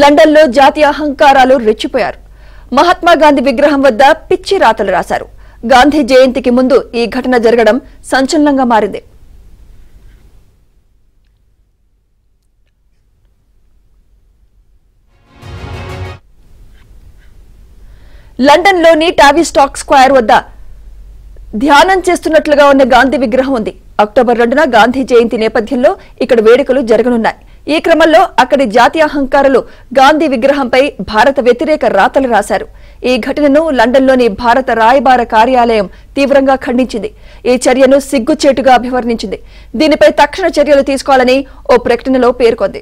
లండన్లో జాతీయ అహంకారాలు రెచ్చిపోయారు. మహాత్మా గాంధీ విగ్రహం వద్ద పిచ్చి రాతలు రాశారు. గాంధీ జయంతికి ముందు ఈ ఘటన జరగడం సంచలనంగా మారింది. లండన్లోని టావిస్టాక్ స్క్వేర్ వద్ద ధ్యానం చేస్తున్నట్లుగా ఉన్న గాంధీ విగ్రహం ఉంది. అక్టోబర్ 2న గాంధీ జయంతి నేపథ్యంలో ఇక్కడ వేడుకలు జరగనున్నాయి. ఈ క్రమంలో అక్కడి జాతీయ అహంకారులు గాంధీ విగ్రహంపై భారత వ్యతిరేక రాతలు రాశారు. ఈ ఘటనను లండన్లోని భారత రాయబార కార్యాలయం తీవ్రంగా ఖండించింది. ఈ చర్యను సిగ్గుచేటుగా అభివర్ణించింది. దీనిపై తక్షణ చర్యలు తీసుకోవాలని ఓ ప్రకటనలో పేర్కొంది.